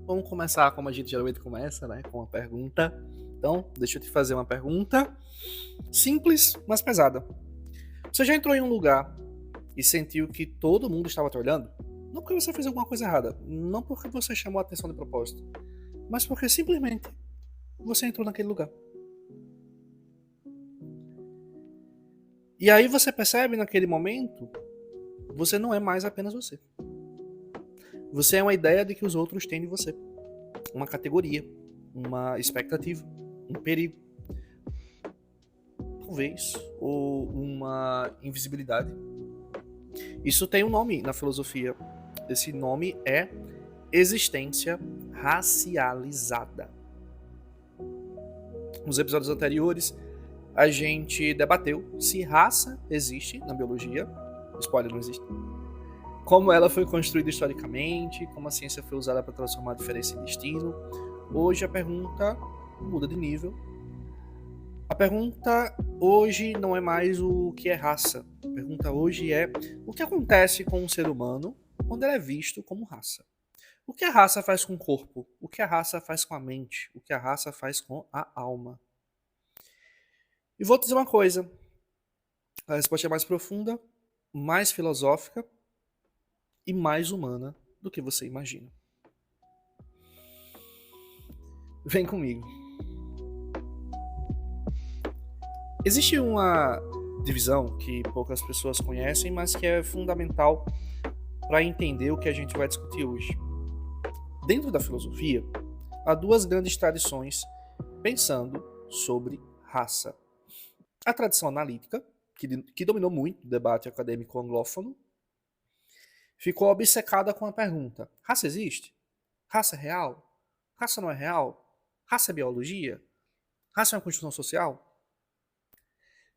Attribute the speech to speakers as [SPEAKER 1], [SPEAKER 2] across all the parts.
[SPEAKER 1] vamos começar como a gente geralmente começa, né? Com uma pergunta. Então, deixa eu te fazer uma pergunta simples, mas pesada. Você já entrou em um lugar e sentiu que todo mundo estava te olhando? Não porque você fez alguma coisa errada, não porque você chamou a atenção de propósito, mas porque simplesmente você entrou naquele lugar. E aí você percebe naquele momento, você não é mais apenas você. Você é uma ideia de que os outros têm de você. Uma categoria, uma expectativa, um perigo, talvez, ou uma invisibilidade. Isso tem um nome na filosofia. Esse nome é existência racializada. Nos episódios anteriores, a gente debateu se raça existe na biologia. Spoiler, não existe. Como ela foi construída historicamente, como a ciência foi usada para transformar a diferença em destino. Hoje a pergunta muda de nível. A pergunta hoje não é mais o que é raça. A pergunta hoje é o que acontece com um ser humano quando ele é visto como raça. O que a raça faz com o corpo? O que a raça faz com a mente? O que a raça faz com a alma? E vou te dizer uma coisa. A resposta é mais profunda, mais filosófica e mais humana do que você imagina. Vem comigo. Existe uma divisão que poucas pessoas conhecem, mas que é fundamental para entender o que a gente vai discutir hoje. Dentro da filosofia, há duas grandes tradições pensando sobre raça. A tradição analítica, que dominou muito o debate acadêmico anglófono, ficou obcecada com a pergunta: raça existe? Raça é real? Raça não é real? Raça é biologia? Raça é uma construção social?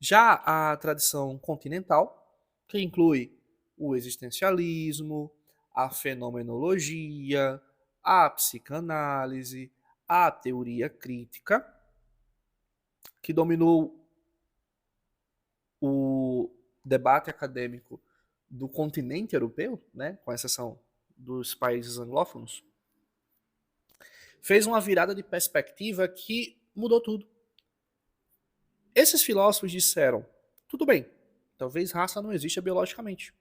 [SPEAKER 1] Já a tradição continental, que inclui o existencialismo, a fenomenologia, a psicanálise, a teoria crítica, que dominou o debate acadêmico do continente europeu, né, com exceção dos países anglófonos, fez uma virada de perspectiva que mudou tudo. Esses filósofos disseram: tudo bem, talvez raça não exista biologicamente.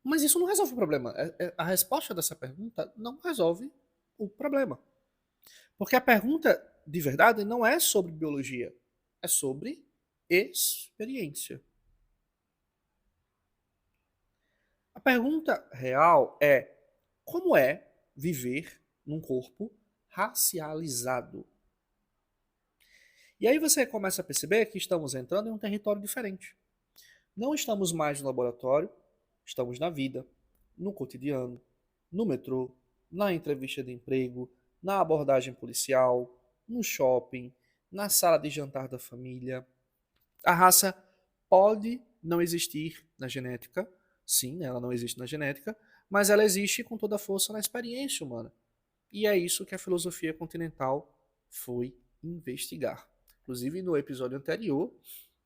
[SPEAKER 1] Mas isso não resolve o problema. A resposta dessa pergunta não resolve o problema. Porque a pergunta de verdade não é sobre biologia, é sobre experiência. A pergunta real é: como é viver num corpo racializado? E aí você começa a perceber que estamos entrando em um território diferente. Não estamos mais no laboratório, estamos na vida, no cotidiano, no metrô, na entrevista de emprego, na abordagem policial, no shopping, na sala de jantar da família. A raça pode não existir na genética, sim, ela não existe na genética, mas ela existe com toda a força na experiência humana. E é isso que a filosofia continental foi investigar. Inclusive, no episódio anterior,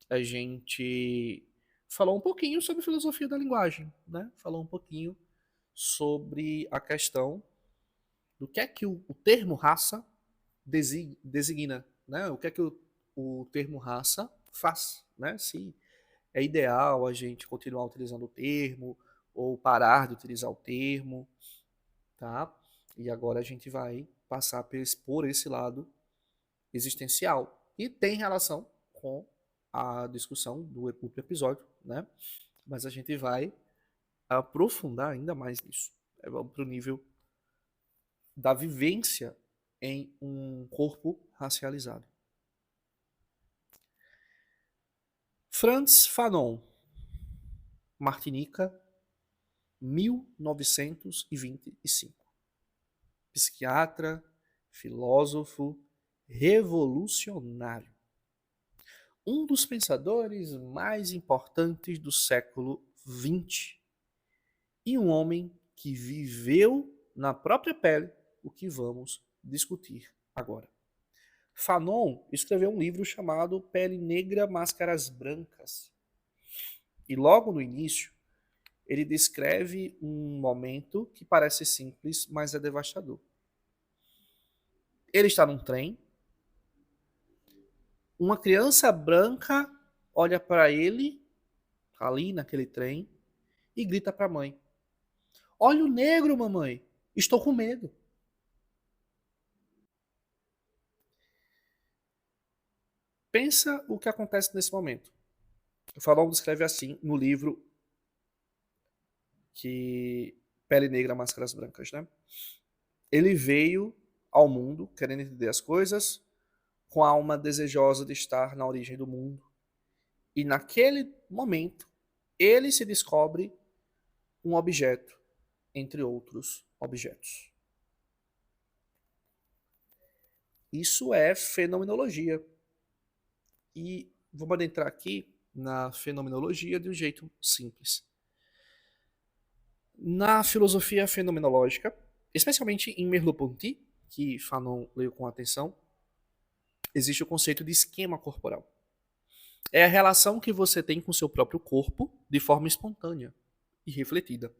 [SPEAKER 1] a gente falou um pouquinho sobre filosofia da linguagem, né? Falou um pouquinho sobre a questão do que é que o termo raça designa, né? O que é que o termo raça faz, né? Se é ideal a gente continuar utilizando o termo ou parar de utilizar o termo, tá? E agora a gente vai passar por esse lado existencial e tem relação com a discussão do episódio, né? Mas a gente vai aprofundar ainda mais nisso. Vamos para o nível da vivência em um corpo racializado. Frantz Fanon, Martinica, 1925. Psiquiatra, filósofo, revolucionário. Um dos pensadores mais importantes do século XX. E um homem que viveu na própria pele o que vamos discutir agora. Fanon escreveu um livro chamado Pele Negra, Máscaras Brancas. E logo no início, ele descreve um momento que parece simples, mas é devastador. Ele está num trem, uma criança branca olha para ele, ali naquele trem, e grita para a mãe: Olha o negro, mamãe, estou com medo. Pensa o que acontece nesse momento. O Fanon descreve assim no livro que Pele Negra, Máscaras Brancas, né? Ele veio ao mundo querendo entender as coisas, com a alma desejosa de estar na origem do mundo. E naquele momento, ele se descobre um objeto, entre outros objetos. Isso é fenomenologia. E vamos adentrar aqui na fenomenologia de um jeito simples. Na filosofia fenomenológica, especialmente em Merleau-Ponty, que Fanon leu com atenção, existe o conceito de esquema corporal. É a relação que você tem com o seu próprio corpo de forma espontânea e refletida.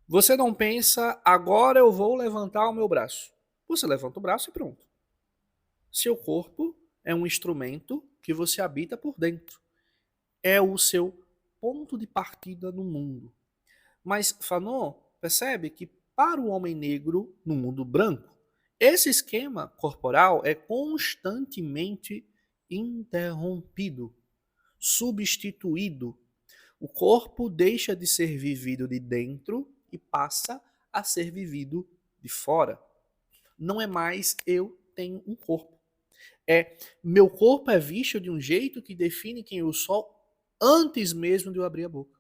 [SPEAKER 1] Você não pensa, agora eu vou levantar o meu braço. Você levanta o braço e pronto. Seu corpo é um instrumento que você habita por dentro. É o seu ponto de partida no mundo. Mas Fanon percebe que para o homem negro no mundo branco, esse esquema corporal é constantemente interrompido, substituído. O corpo deixa de ser vivido de dentro e passa a ser vivido de fora. Não é mais eu tenho um corpo. É meu corpo é visto de um jeito que define quem eu sou antes mesmo de eu abrir a boca.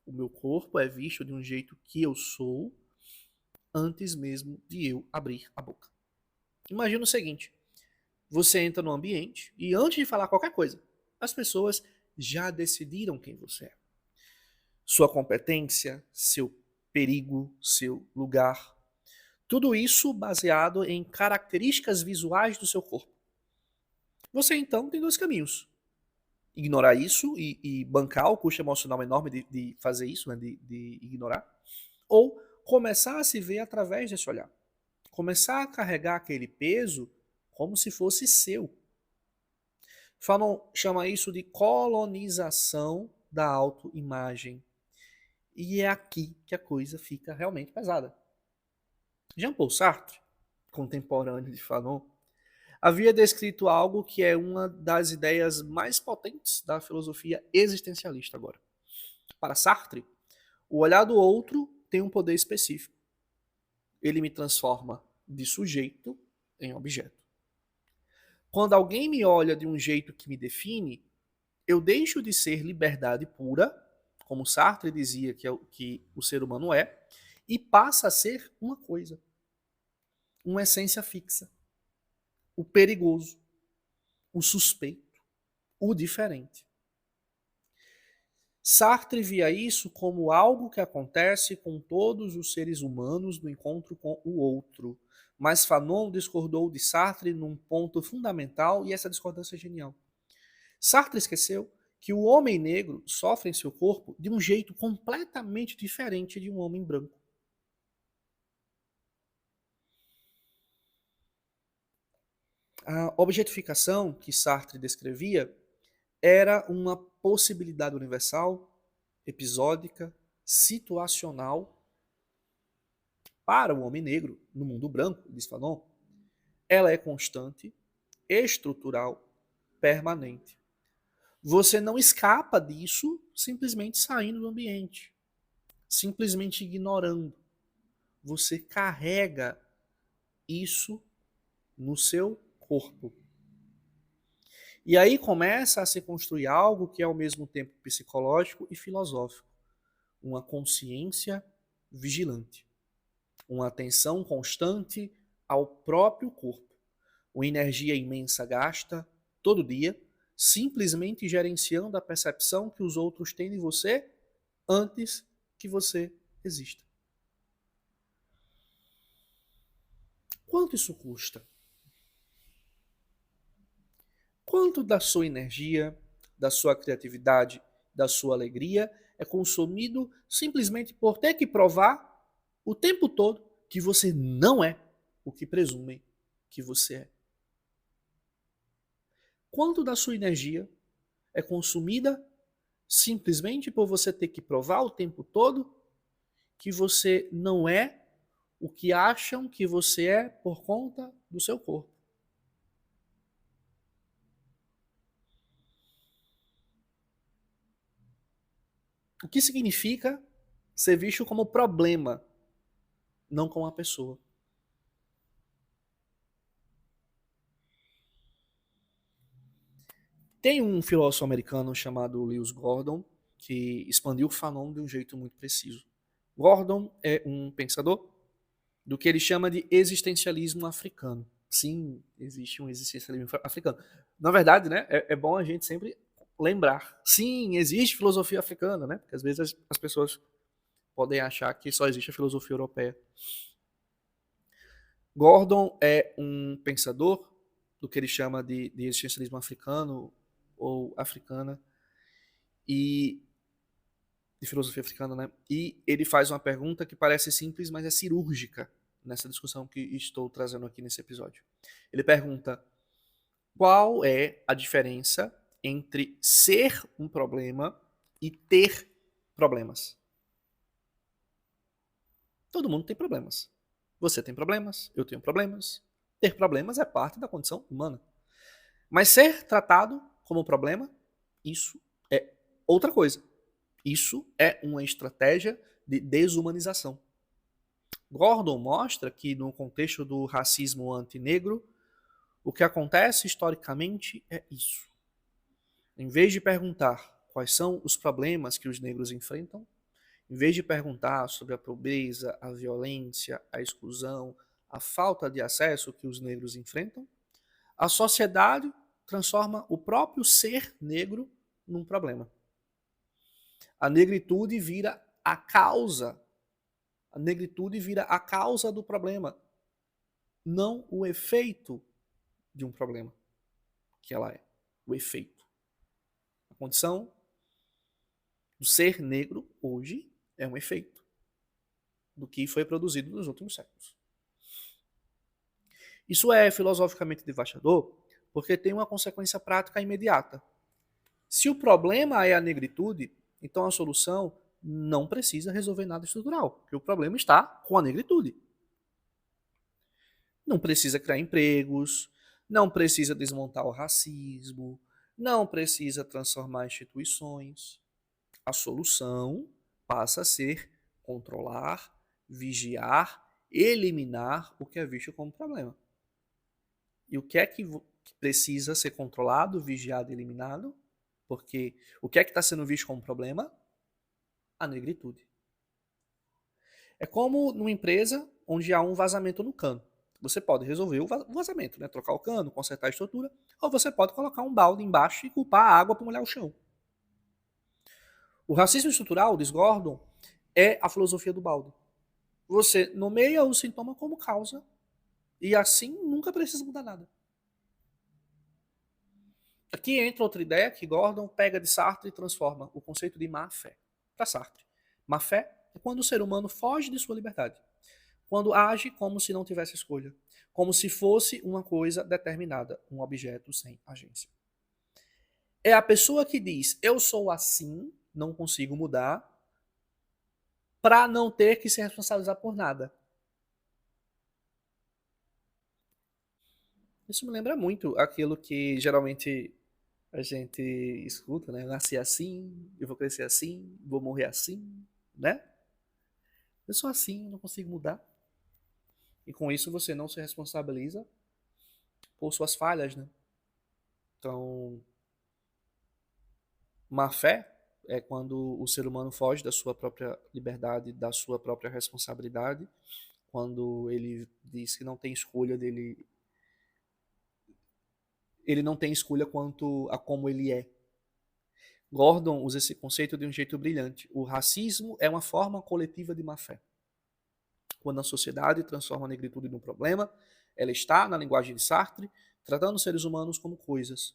[SPEAKER 1] O meu corpo é visto de um jeito que eu sou antes mesmo de eu abrir a boca. Imagina o seguinte: você entra no ambiente e antes de falar qualquer coisa, as pessoas já decidiram quem você é. Sua competência, seu perigo, seu lugar. Tudo isso baseado em características visuais do seu corpo. Você então tem dois caminhos. Ignorar isso e bancar o custo emocional enorme de fazer isso, né, de ignorar. Ou começar a se ver através desse olhar. Começar a carregar aquele peso como se fosse seu. Fanon chama isso de colonização da autoimagem. E é aqui que a coisa fica realmente pesada. Jean-Paul Sartre, contemporâneo de Fanon, havia descrito algo que é uma das ideias mais potentes da filosofia existencialista agora. Para Sartre, o olhar do outro tem um poder específico. Ele me transforma de sujeito em objeto. Quando alguém me olha de um jeito que me define, eu deixo de ser liberdade pura, como Sartre dizia que o ser humano é, e passa a ser uma coisa, uma essência fixa, o perigoso, o suspeito, o diferente. Sartre via isso como algo que acontece com todos os seres humanos no encontro com o outro. Mas Fanon discordou de Sartre num ponto fundamental e essa discordância é genial. Sartre esqueceu que o homem negro sofre em seu corpo de um jeito completamente diferente de um homem branco. A objetificação que Sartre descrevia era uma possibilidade universal, episódica, situacional para o homem negro no mundo branco, diz Fanon. Ela é constante, estrutural, permanente. Você não escapa disso simplesmente saindo do ambiente, simplesmente ignorando. Você carrega isso no seu corpo. E aí começa a se construir algo que é ao mesmo tempo psicológico e filosófico. Uma consciência vigilante. Uma atenção constante ao próprio corpo. Uma energia imensa gasta todo dia, simplesmente gerenciando a percepção que os outros têm de você antes que você exista. Quanto isso custa? Quanto da sua energia, da sua criatividade, da sua alegria é consumido simplesmente por ter que provar o tempo todo que você não é o que presumem que você é. Quanto da sua energia é consumida simplesmente por você ter que provar o tempo todo que você não é o que acham que você é por conta do seu corpo? O que significa ser visto como problema, não como uma pessoa? Tem um filósofo americano chamado Lewis Gordon que expandiu o Fanon de um jeito muito preciso. Gordon é um pensador do que ele chama de existencialismo africano. Sim, existe um existencialismo africano. Na verdade, né, é bom a gente sempre lembrar. Sim, existe filosofia africana, né? Porque às vezes as pessoas podem achar que só existe a filosofia europeia. Gordon é um pensador do que ele chama de existencialismo africano ou africana e de filosofia africana, né? E ele faz uma pergunta que parece simples, mas é cirúrgica nessa discussão que estou trazendo aqui nesse episódio. Ele pergunta: qual é a diferença entre ser um problema e ter problemas? Todo mundo tem problemas. Você tem problemas, eu tenho problemas. Ter problemas é parte da condição humana. Mas ser tratado como problema, isso é outra coisa. Isso é uma estratégia de desumanização. Gordon mostra que, no contexto do racismo antinegro, o que acontece historicamente é isso. Em vez de perguntar quais são os problemas que os negros enfrentam, em vez de perguntar sobre a pobreza, a violência, a exclusão, a falta de acesso que os negros enfrentam, a sociedade transforma o próprio ser negro num problema. A negritude vira a causa. A negritude vira a causa do problema, não o efeito de um problema, que ela é. O efeito. A condição do ser negro hoje é um efeito do que foi produzido nos últimos séculos. Isso é filosoficamente devastador porque tem uma consequência prática imediata. Se o problema é a negritude, então a solução não precisa resolver nada estrutural, porque o problema está com a negritude. Não precisa criar empregos, não precisa desmontar o racismo, não precisa transformar instituições. A solução passa a ser controlar, vigiar, eliminar o que é visto como problema. E o que é que precisa ser controlado, vigiado e eliminado? Porque o que é que está sendo visto como problema? A negritude. É como numa empresa onde há um vazamento no cano. Você pode resolver o vazamento, né? Trocar o cano, consertar a estrutura, ou você pode colocar um balde embaixo e culpar a água para molhar o chão. O racismo estrutural, diz Gordon, é a filosofia do balde. Você nomeia o sintoma como causa e assim nunca precisa mudar nada. Aqui entra outra ideia que Gordon pega de Sartre e transforma o conceito de má-fé para Sartre. Má-fé é quando o ser humano foge de sua liberdade, quando age como se não tivesse escolha, como se fosse uma coisa determinada, um objeto sem agência. É a pessoa que diz, eu sou assim, não consigo mudar, para não ter que se responsabilizar por nada. Isso me lembra muito aquilo que geralmente a gente escuta, né? Eu nasci assim, eu vou crescer assim, vou morrer assim, né? Eu sou assim, não consigo mudar. E com isso você não se responsabiliza por suas falhas, né? Então, má fé é quando o ser humano foge da sua própria liberdade, da sua própria responsabilidade, quando ele diz que não tem escolha dele, ele não tem escolha quanto a como ele é. Gordon usa esse conceito de um jeito brilhante. O racismo é uma forma coletiva de má fé. Quando a sociedade transforma a negritude num problema, ela está, na linguagem de Sartre, tratando os seres humanos como coisas,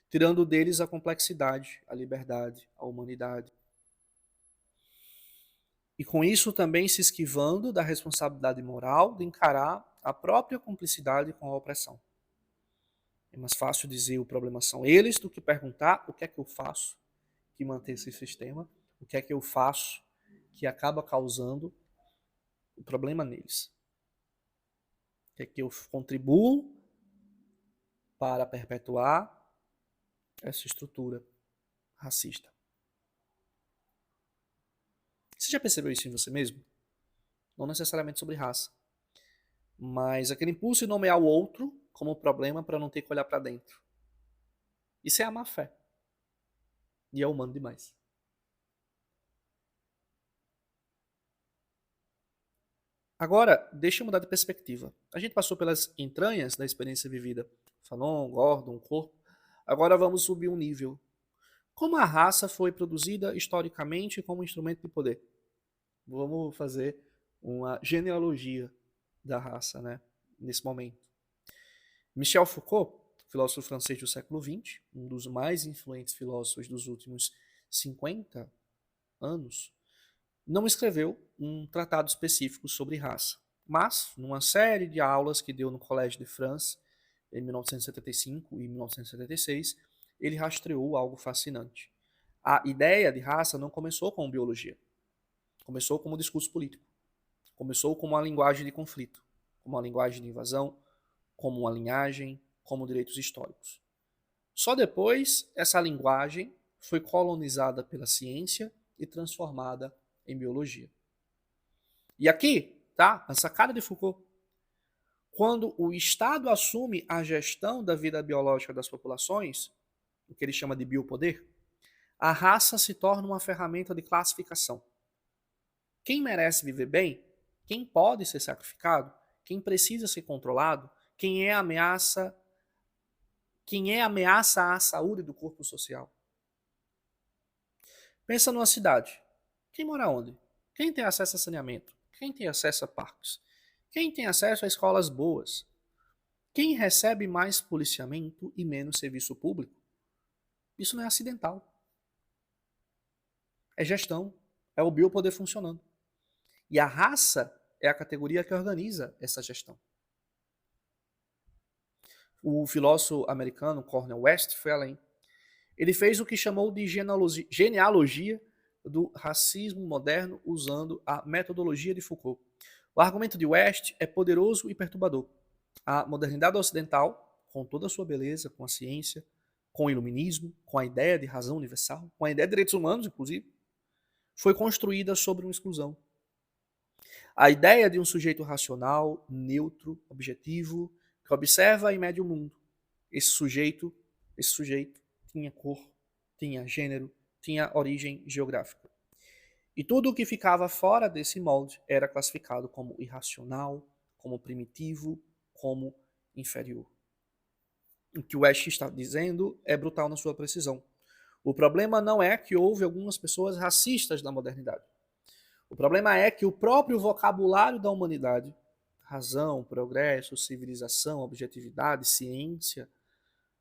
[SPEAKER 1] tirando deles a complexidade, a liberdade, a humanidade. E com isso também se esquivando da responsabilidade moral de encarar a própria cumplicidade com a opressão. É mais fácil dizer o problema são eles do que perguntar o que é que eu faço que mantém esse sistema, o que é que eu faço que acaba causando o problema neles. O que é que eu contribuo para perpetuar essa estrutura racista. Você já percebeu isso em você mesmo? Não necessariamente sobre raça, mas aquele impulso de nomear o outro como problema para não ter que olhar para dentro. Isso é a má fé. E é humano demais. Agora, deixa eu mudar de perspectiva. A gente passou pelas entranhas da experiência vivida. Fanon, Gordon, corpo. Agora vamos subir um nível. Como a raça foi produzida historicamente como instrumento de poder? Vamos fazer uma genealogia da raça, né? Nesse momento. Michel Foucault, filósofo francês do século XX, um dos mais influentes filósofos dos últimos 50 anos, não escreveu um tratado específico sobre raça, mas, numa série de aulas que deu no Collège de France, em 1975 e 1976, ele rastreou algo fascinante. A ideia de raça não começou com biologia, começou como discurso político, começou como uma linguagem de conflito, como uma linguagem de invasão, como uma linhagem, como direitos históricos. Só depois essa linguagem foi colonizada pela ciência e transformada em biologia. E aqui, tá? A sacada de Foucault. Quando o Estado assume a gestão da vida biológica das populações, o que ele chama de biopoder, a raça se torna uma ferramenta de classificação. Quem merece viver bem, quem pode ser sacrificado, quem precisa ser controlado, quem é ameaça à saúde do corpo social. Pensa numa cidade. Quem mora onde? Quem tem acesso a saneamento? Quem tem acesso a parques? Quem tem acesso a escolas boas? Quem recebe mais policiamento e menos serviço público? Isso não é acidental. É gestão. É o biopoder funcionando. E a raça é a categoria que organiza essa gestão. O filósofo americano Cornel West foi além. Ele fez o que chamou de genealogia do racismo moderno usando a metodologia de Foucault. O argumento de West é poderoso e perturbador. A modernidade ocidental, com toda a sua beleza, com a ciência, com o iluminismo, com a ideia de razão universal, com a ideia de direitos humanos, inclusive, foi construída sobre uma exclusão. A ideia de um sujeito racional, neutro, objetivo, que observa e mede o mundo. Esse sujeito tinha cor, tinha gênero, tinha origem geográfica. E tudo o que ficava fora desse molde era classificado como irracional, como primitivo, como inferior. O que o West está dizendo é brutal na sua precisão. O problema não é que houve algumas pessoas racistas na modernidade. O problema é que o próprio vocabulário da humanidade, razão, progresso, civilização, objetividade, ciência,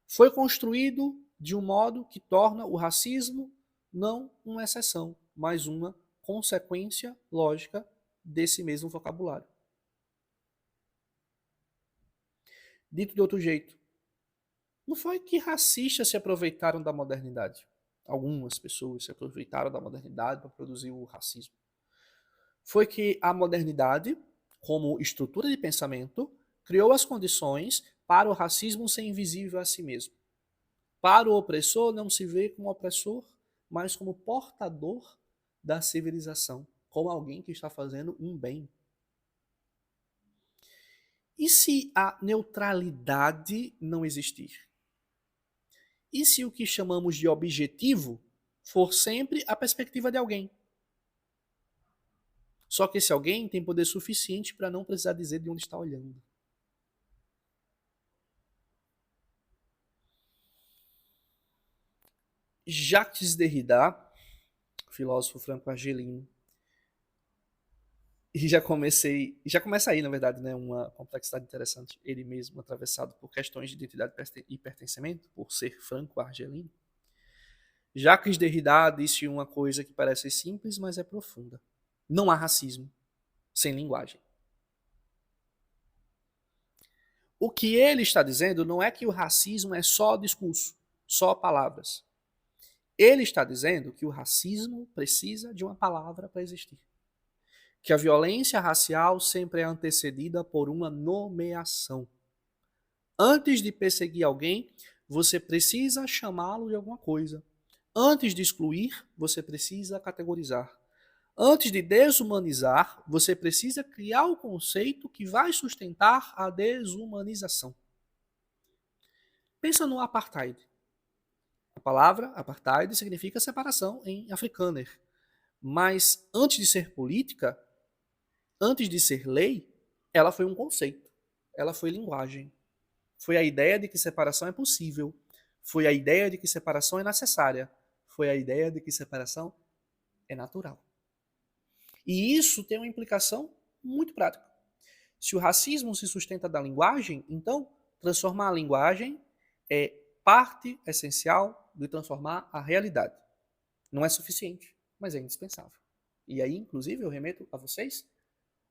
[SPEAKER 1] foi construído de um modo que torna o racismo não uma exceção, mas uma consequência lógica desse mesmo vocabulário. Dito de outro jeito, não foi que racistas se aproveitaram da modernidade. Algumas pessoas se aproveitaram da modernidade para produzir o racismo. Foi que a modernidade, como estrutura de pensamento, criou as condições para o racismo ser invisível a si mesmo. Para o opressor não se vê como opressor, mas como portador da civilização, como alguém que está fazendo um bem. E se a neutralidade não existir? E se o que chamamos de objetivo for sempre a perspectiva de alguém? Só que esse alguém tem poder suficiente para não precisar dizer de onde está olhando. Jacques Derrida, filósofo franco-argelino, e já começa aí, na verdade, né, uma complexidade interessante, ele mesmo atravessado por questões de identidade e pertencimento, por ser franco-argelino. Jacques Derrida disse uma coisa que parece simples, mas é profunda. Não há racismo sem linguagem. O que ele está dizendo não é que o racismo é só discurso, só palavras. Ele está dizendo que o racismo precisa de uma palavra para existir. Que a violência racial sempre é antecedida por uma nomeação. Antes de perseguir alguém, você precisa chamá-lo de alguma coisa. Antes de excluir, você precisa categorizar. Antes de desumanizar, você precisa criar o conceito que vai sustentar a desumanização. Pensa no apartheid. A palavra apartheid significa separação em afrikaner. Mas antes de ser política, antes de ser lei, ela foi um conceito. Ela foi linguagem. Foi a ideia de que separação é possível. Foi a ideia de que separação é necessária. Foi a ideia de que separação é natural. E isso tem uma implicação muito prática. Se o racismo se sustenta da linguagem, então transformar a linguagem é parte essencial de transformar a realidade. Não é suficiente, mas é indispensável. E aí, inclusive, eu remeto a vocês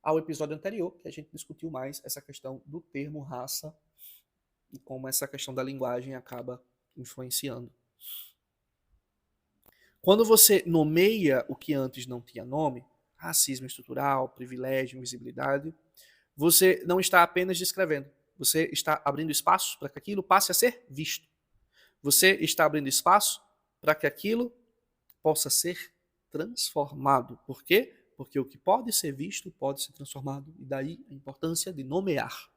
[SPEAKER 1] ao episódio anterior, que a gente discutiu mais essa questão do termo raça e como essa questão da linguagem acaba influenciando. Quando você nomeia o que antes não tinha nome, racismo estrutural, privilégio, invisibilidade, você não está apenas descrevendo, você está abrindo espaço para que aquilo passe a ser visto. Você está abrindo espaço para que aquilo possa ser transformado. Por quê? Porque o que pode ser visto pode ser transformado. E daí a importância de nomear.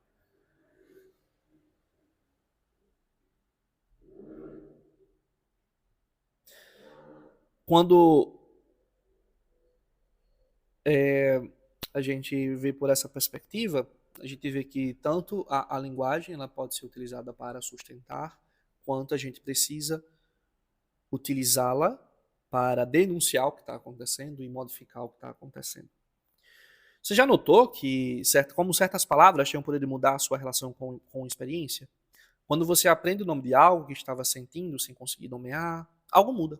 [SPEAKER 1] Quando a gente vê por essa perspectiva, a gente vê que tanto a linguagem ela pode ser utilizada para sustentar, quanto a gente precisa utilizá-la para denunciar o que está acontecendo e modificar o que está acontecendo. Você já notou que, como certas palavras têm o poder de mudar a sua relação com a experiência? Quando você aprende o nome de algo que estava sentindo sem conseguir nomear, algo muda.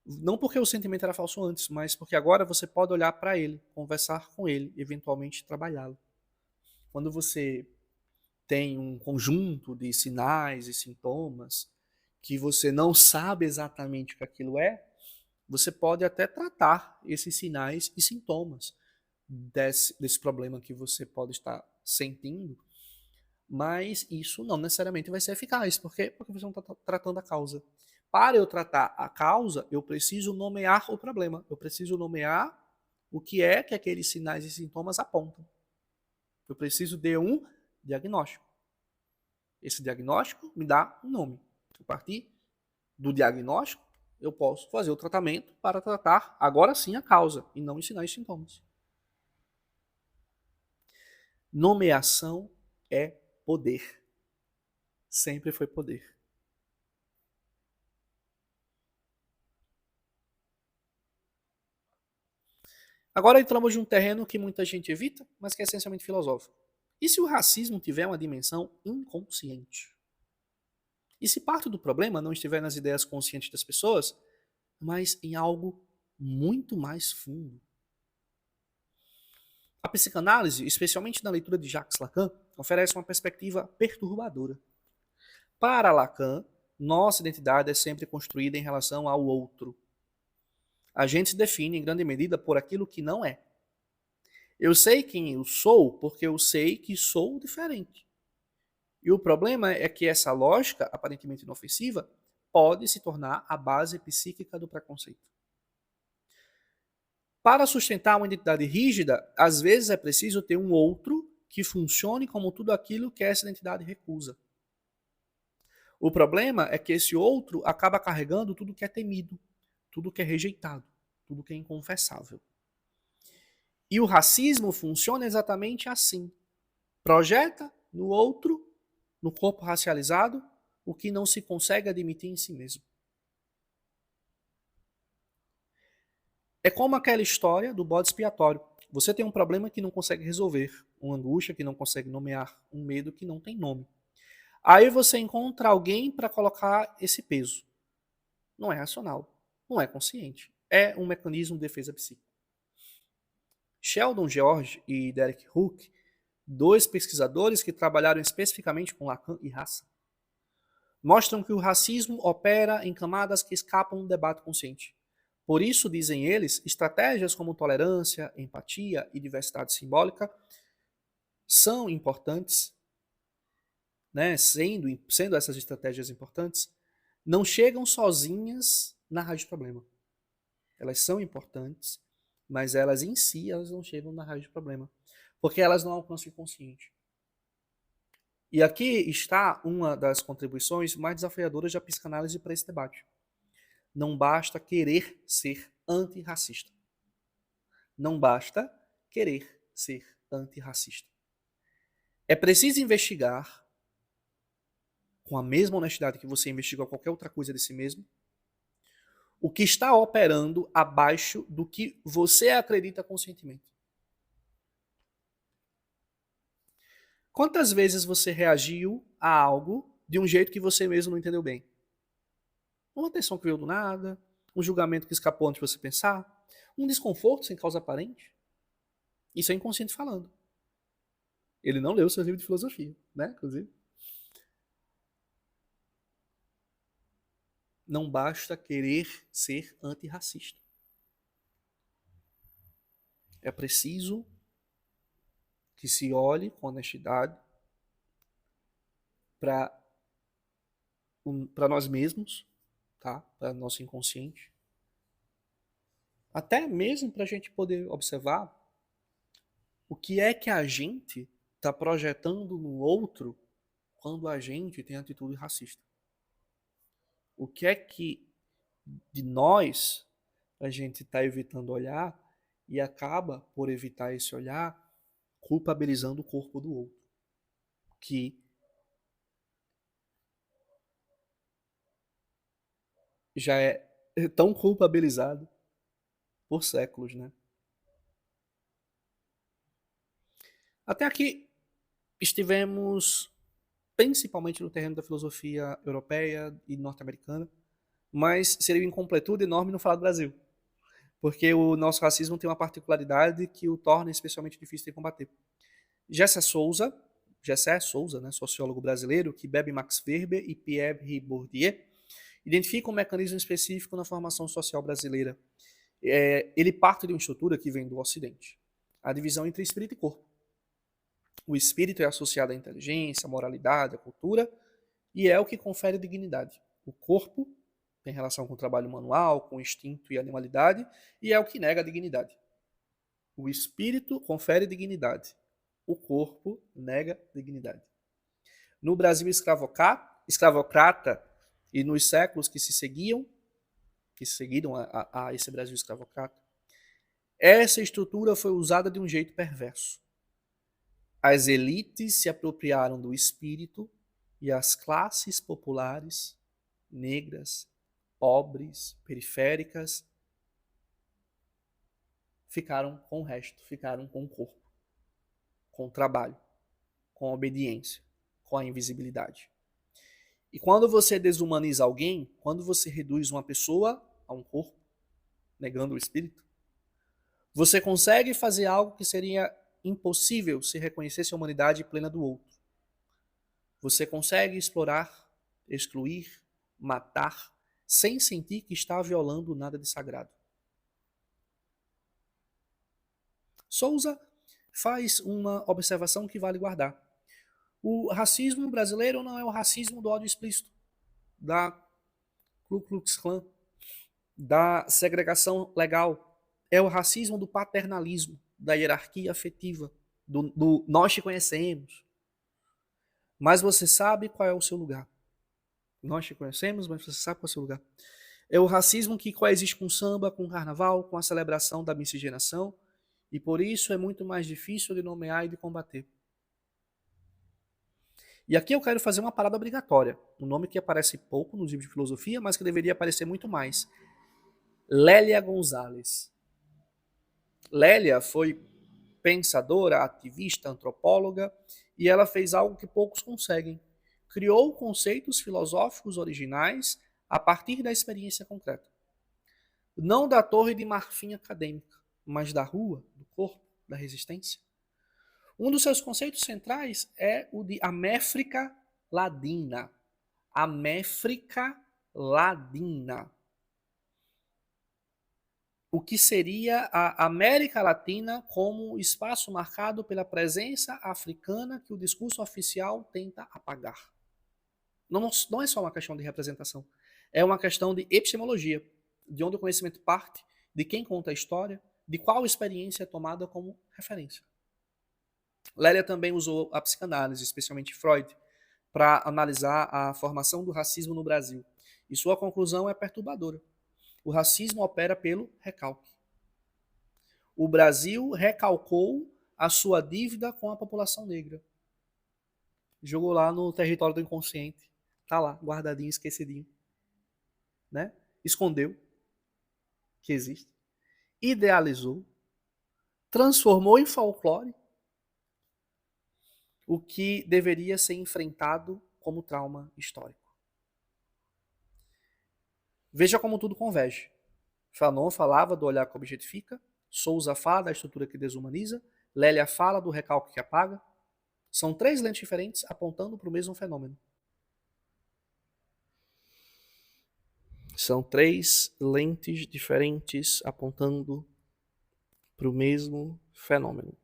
[SPEAKER 1] Não porque o sentimento era falso antes, mas porque agora você pode olhar para ele, conversar com ele, eventualmente trabalhá-lo. Quando você tem um conjunto de sinais e sintomas que você não sabe exatamente o que aquilo é, você pode até tratar esses sinais e sintomas desse problema que você pode estar sentindo, mas isso não necessariamente vai ser eficaz. Por quê? Porque você não está tratando a causa. Para eu tratar a causa, eu preciso nomear o problema. Eu preciso nomear o que é que aqueles sinais e sintomas apontam. Eu preciso de um diagnóstico. Esse diagnóstico me dá um nome. A partir do diagnóstico, eu posso fazer o tratamento para tratar, agora sim, a causa, e não os sinais e sintomas. Nomeação é poder. Sempre foi poder. Agora entramos em um terreno que muita gente evita, mas que é essencialmente filosófico. E se o racismo tiver uma dimensão inconsciente? E se parte do problema não estiver nas ideias conscientes das pessoas, mas em algo muito mais fundo? A psicanálise, especialmente na leitura de Jacques Lacan, oferece uma perspectiva perturbadora. Para Lacan, nossa identidade é sempre construída em relação ao outro. A gente se define, em grande medida, por aquilo que não é. Eu sei quem eu sou porque eu sei que sou diferente. E o problema é que essa lógica, aparentemente inofensiva, pode se tornar a base psíquica do preconceito. Para sustentar uma identidade rígida, às vezes é preciso ter um outro que funcione como tudo aquilo que essa identidade recusa. O problema é que esse outro acaba carregando tudo que é temido, tudo que é rejeitado, tudo que é inconfessável. E o racismo funciona exatamente assim. Projeta no outro, no corpo racializado, o que não se consegue admitir em si mesmo. É como aquela história do bode expiatório. Você tem um problema que não consegue resolver, uma angústia que não consegue nomear, um medo que não tem nome. Aí você encontra alguém para colocar esse peso. Não é racional, não é consciente. É um mecanismo de defesa psíquica. Sheldon George e Derek Hook dois pesquisadores que trabalharam especificamente com Lacan e raça, mostram que o racismo opera em camadas que escapam do debate consciente. Por isso, dizem eles, estratégias como tolerância, empatia e diversidade simbólica são importantes, né? Sendo essas estratégias importantes, não chegam sozinhas na raiz do problema. Elas são importantes, mas elas em si elas não chegam na raiz do problema, porque elas não alcançam o inconsciente. E aqui está uma das contribuições mais desafiadoras da psicanálise para esse debate. Não basta querer ser antirracista. Não basta querer ser antirracista. É preciso investigar, com a mesma honestidade que você investiga qualquer outra coisa de si mesmo, o que está operando abaixo do que você acredita conscientemente. Quantas vezes você reagiu a algo de um jeito que você mesmo não entendeu bem? Uma tensão que veio do nada, um julgamento que escapou antes de você pensar, um desconforto sem causa aparente. Isso é inconsciente falando. Ele não leu o seu livro de filosofia, né? Inclusive. Não basta querer ser antirracista. É preciso que se olhe com honestidade para nós mesmos, tá? Para nosso inconsciente. Até mesmo para a gente poder observar o que é que a gente está projetando no outro quando a gente tem atitude racista. O que é que de nós a gente está evitando olhar e acaba, por evitar esse olhar, culpabilizando o corpo do outro, que já é tão culpabilizado por séculos, né? Até aqui estivemos principalmente no terreno da filosofia europeia e norte-americana, mas seria uma incompletude enorme não falar do Brasil, porque o nosso racismo tem uma particularidade que o torna especialmente difícil de combater. Gessé Souza, né, sociólogo brasileiro, que bebe Max Weber e Pierre Bourdieu, identifica um mecanismo específico na formação social brasileira. Ele parte de uma estrutura que vem do Ocidente, a divisão entre espírito e corpo. O espírito é associado à inteligência, à moralidade, à cultura, e é o que confere dignidade. O corpo tem relação com o trabalho manual, com o instinto e animalidade, e é o que nega a dignidade. O espírito confere dignidade. O corpo nega dignidade. No Brasil escravocrata e nos séculos que seguiram a esse Brasil escravocrata, essa estrutura foi usada de um jeito perverso. As elites se apropriaram do espírito e as classes populares, negras, pobres, periféricas, ficaram com o resto, ficaram com o corpo, com o trabalho, com a obediência, com a invisibilidade. E quando você desumaniza alguém, quando você reduz uma pessoa a um corpo, negando o espírito, você consegue fazer algo que seria impossível se reconhecesse a humanidade plena do outro. Você consegue explorar, excluir, matar, sem sentir que está violando nada de sagrado. Souza faz uma observação que vale guardar. O racismo brasileiro não é o racismo do ódio explícito, da Ku Klux Klan, da segregação legal. É o racismo do paternalismo, da hierarquia afetiva, do nós te conhecemos. Mas você sabe qual é o seu lugar. Nós te conhecemos, mas você sabe qual é o seu lugar. É o racismo que coexiste com o samba, com o carnaval, com a celebração da miscigenação, e por isso é muito mais difícil de nomear e de combater. E aqui eu quero fazer uma parada obrigatória, um nome que aparece pouco nos livros de filosofia, mas que deveria aparecer muito mais. Lélia Gonzalez. Lélia foi pensadora, ativista, antropóloga, e ela fez algo que poucos conseguem. Criou conceitos filosóficos originais a partir da experiência concreta. Não da torre de marfim acadêmica, mas da rua, do corpo, da resistência. Um dos seus conceitos centrais é o de Améfrica Ladina. Améfrica Ladina. O que seria a América Latina como espaço marcado pela presença africana que o discurso oficial tenta apagar. Não é só uma questão de representação, é uma questão de epistemologia, de onde o conhecimento parte, de quem conta a história, de qual experiência é tomada como referência. Lélia também usou a psicanálise, especialmente Freud, para analisar a formação do racismo no Brasil. E sua conclusão é perturbadora. O racismo opera pelo recalque. O Brasil recalcou a sua dívida com a população negra. Jogou lá no território do inconsciente. Tá lá, guardadinho, esquecidinho. Né? Escondeu que existe. Idealizou. Transformou em folclore o que deveria ser enfrentado como trauma histórico. Veja como tudo converge. Fanon falava do olhar que objetifica, Souza fala da estrutura que desumaniza, Lélia fala do recalque que apaga. São três lentes diferentes apontando para o mesmo fenômeno. São três lentes diferentes apontando para o mesmo fenômeno.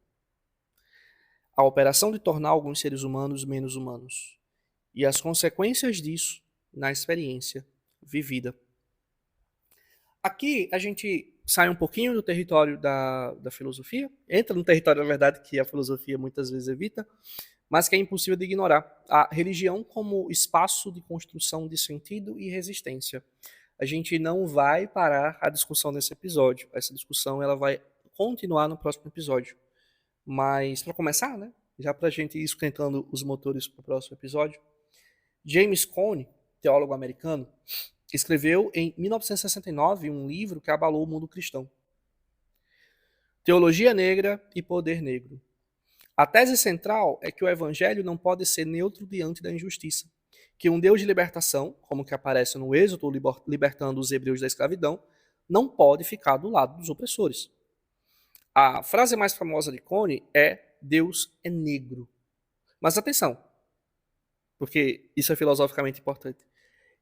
[SPEAKER 1] A operação de tornar alguns seres humanos menos humanos e as consequências disso na experiência vivida. Aqui a gente sai um pouquinho do território da filosofia, entra no território, na verdade, que a filosofia muitas vezes evita, mas que é impossível de ignorar. A religião como espaço de construção de sentido e resistência. A gente não vai parar a discussão nesse episódio. Essa discussão ela vai continuar no próximo episódio. Mas, para começar, né, já para a gente ir esquentando os motores para o próximo episódio, James Cone, teólogo americano, escreveu em 1969 um livro que abalou o mundo cristão. Teologia Negra e Poder Negro. A tese central é que o evangelho não pode ser neutro diante da injustiça, que um Deus de libertação, como que aparece no Êxodo libertando os hebreus da escravidão, não pode ficar do lado dos opressores. A frase mais famosa de Cone é Deus é negro. Mas atenção, porque isso é filosoficamente importante.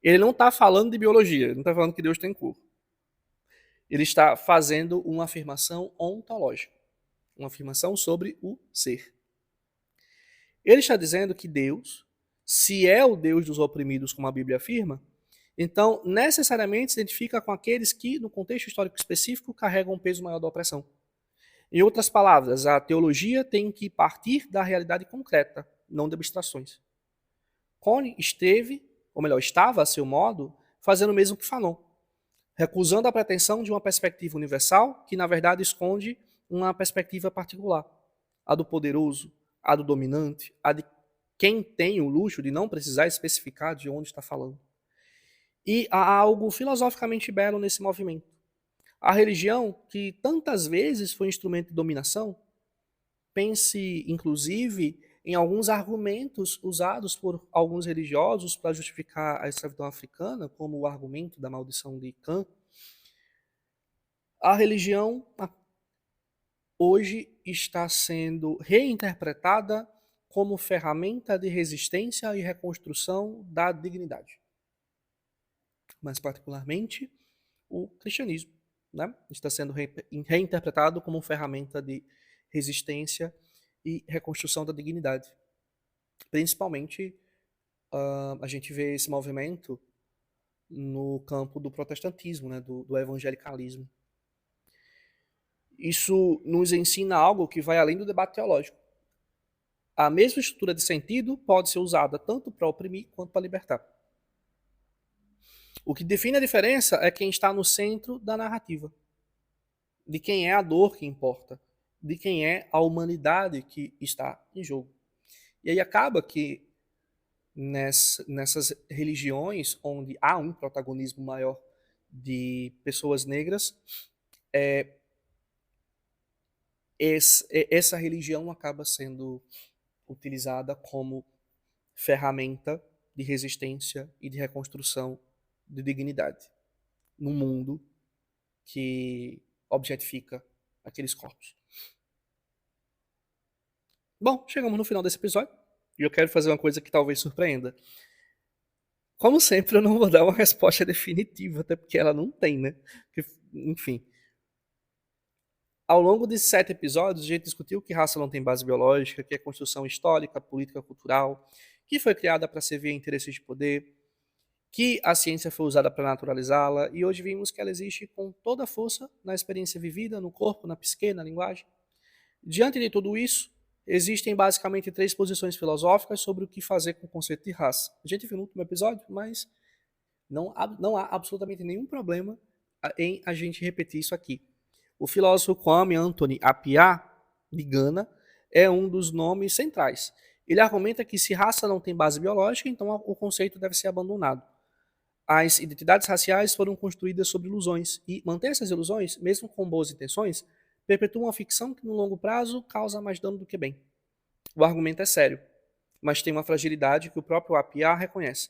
[SPEAKER 1] Ele não está falando de biologia, ele não está falando que Deus tem cor. Ele está fazendo uma afirmação ontológica, uma afirmação sobre o ser. Ele está dizendo que Deus, se é o Deus dos oprimidos, como a Bíblia afirma, então necessariamente se identifica com aqueles que, no contexto histórico específico, carregam um peso maior da opressão. Em outras palavras, a teologia tem que partir da realidade concreta, não de abstrações. Cone estava, a seu modo, fazendo o mesmo que Fanon, recusando a pretensão de uma perspectiva universal que, na verdade, esconde uma perspectiva particular, a do poderoso, a do dominante, a de quem tem o luxo de não precisar especificar de onde está falando. E há algo filosoficamente belo nesse movimento. A religião, que tantas vezes foi instrumento de dominação, pense, inclusive, em alguns argumentos usados por alguns religiosos para justificar a escravidão africana, como o argumento da maldição de Cã. A religião hoje está sendo reinterpretada como ferramenta de resistência e reconstrução da dignidade. Mais particularmente, o cristianismo, né? Está sendo reinterpretado como ferramenta de resistência e reconstrução da dignidade. Principalmente, a gente vê esse movimento no campo do protestantismo, né? do evangelicalismo. Isso nos ensina algo que vai além do debate teológico. A mesma estrutura de sentido pode ser usada tanto para oprimir quanto para libertar. O que define a diferença é quem está no centro da narrativa, de quem é a dor que importa, de quem é a humanidade que está em jogo. E aí acaba que nessas religiões onde há um protagonismo maior de pessoas negras, essa religião acaba sendo utilizada como ferramenta de resistência e de reconstrução de dignidade num mundo que objetifica aqueles corpos. Bom, chegamos no final desse episódio e eu quero fazer uma coisa que talvez surpreenda. Como sempre, eu não vou dar uma resposta definitiva, até porque ela não tem, né? Enfim. Ao longo de 7 episódios, a gente discutiu que raça não tem base biológica, que é construção histórica, política, cultural, que foi criada para servir a interesses de poder, que a ciência foi usada para naturalizá-la, e hoje vimos que ela existe com toda a força na experiência vivida, no corpo, na psique, na linguagem. Diante de tudo isso, existem basicamente 3 posições filosóficas sobre o que fazer com o conceito de raça. A gente viu no último episódio, mas não há absolutamente nenhum problema em a gente repetir isso aqui. O filósofo Kwame Anthony Appiah, de Gana, é um dos nomes centrais. Ele argumenta que se raça não tem base biológica, então o conceito deve ser abandonado. As identidades raciais foram construídas sobre ilusões, e manter essas ilusões, mesmo com boas intenções, perpetua uma ficção que no longo prazo causa mais dano do que bem. O argumento é sério, mas tem uma fragilidade que o próprio Appiah reconhece.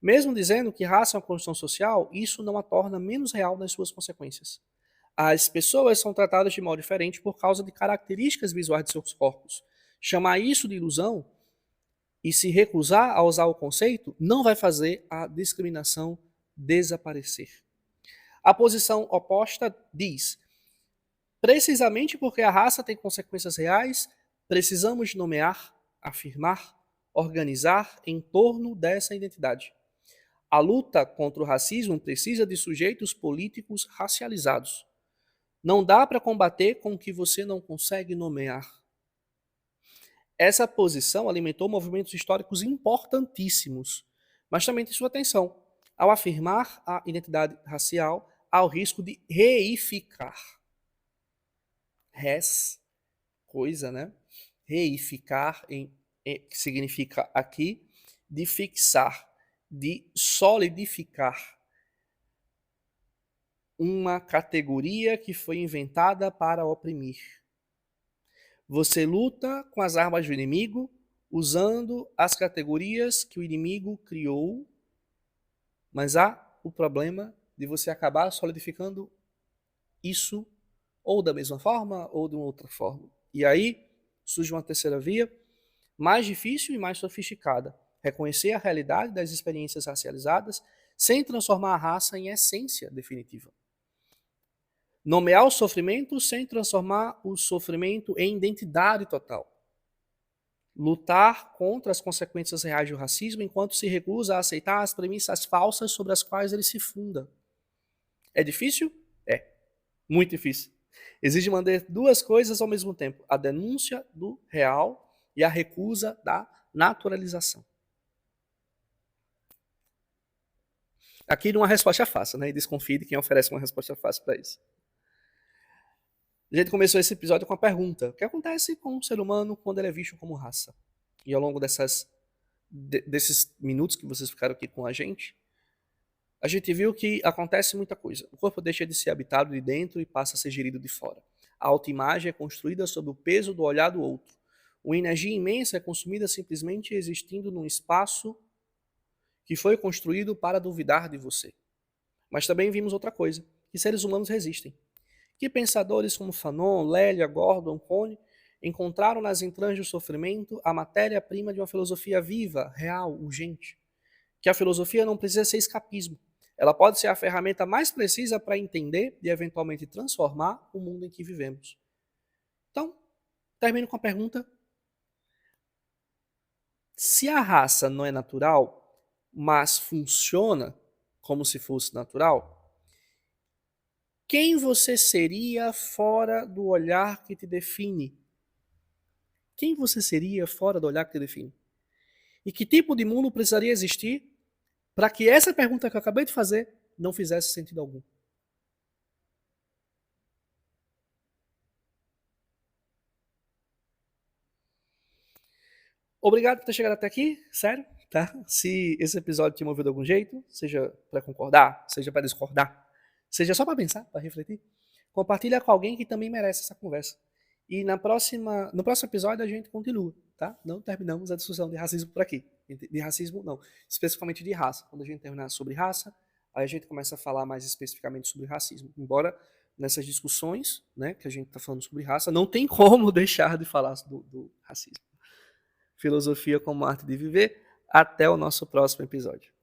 [SPEAKER 1] Mesmo dizendo que raça é uma construção social, isso não a torna menos real nas suas consequências. As pessoas são tratadas de modo diferente por causa de características visuais de seus corpos. Chamar isso de ilusão e se recusar a usar o conceito não vai fazer a discriminação desaparecer. A posição oposta diz: precisamente porque a raça tem consequências reais, precisamos nomear, afirmar, organizar em torno dessa identidade. A luta contra o racismo precisa de sujeitos políticos racializados. Não dá para combater com o que você não consegue nomear. Essa posição alimentou movimentos históricos importantíssimos, mas também tem sua atenção. Ao afirmar a identidade racial, há o risco de reificar. Res, coisa, né? Reificar, que significa aqui, de fixar, de solidificar uma categoria que foi inventada para oprimir. Você luta com as armas do inimigo, usando as categorias que o inimigo criou, mas há o problema de você acabar solidificando isso ou da mesma forma ou de uma outra forma. E aí surge uma terceira via, mais difícil e mais sofisticada. Reconhecer a realidade das experiências racializadas sem transformar a raça em essência definitiva. Nomear o sofrimento sem transformar o sofrimento em identidade total. Lutar contra as consequências reais do racismo enquanto se recusa a aceitar as premissas falsas sobre as quais ele se funda. É difícil? É. Muito difícil. Exige manter 2 coisas ao mesmo tempo: a denúncia do real e a recusa da naturalização. Aqui não há resposta fácil, né? E desconfie de quem oferece uma resposta fácil para isso. A gente começou esse episódio com a pergunta: o que acontece com o ser humano quando ele é visto como raça? E ao longo desses minutos que vocês ficaram aqui com a gente viu que acontece muita coisa. O corpo deixa de ser habitado de dentro e passa a ser gerido de fora. A autoimagem é construída sob o peso do olhar do outro. Uma energia imensa é consumida simplesmente existindo num espaço que foi construído para duvidar de você. Mas também vimos outra coisa, que seres humanos resistem. Que pensadores como Fanon, Lélia, Gordon, Cone encontraram nas entranhas do sofrimento a matéria-prima de uma filosofia viva, real, urgente. Que a filosofia não precisa ser escapismo. Ela pode ser a ferramenta mais precisa para entender e eventualmente transformar o mundo em que vivemos. Então, termino com a pergunta: se a raça não é natural, mas funciona como se fosse natural, quem você seria fora do olhar que te define? Quem você seria fora do olhar que te define? E que tipo de mundo precisaria existir para que essa pergunta que eu acabei de fazer não fizesse sentido algum? Obrigado por ter chegado até aqui, sério, tá? Se esse episódio te moveu de algum jeito, seja para concordar, seja para discordar, seja só para pensar, para refletir, compartilha com alguém que também merece essa conversa. E no próximo episódio a gente continua, tá? Não terminamos a discussão de racismo por aqui. De racismo, não. Especificamente de raça. Quando a gente terminar sobre raça, aí a gente começa a falar mais especificamente sobre racismo. Embora nessas discussões, né, que a gente está falando sobre raça, não tem como deixar de falar do racismo. Filosofia como arte de viver. Até o nosso próximo episódio.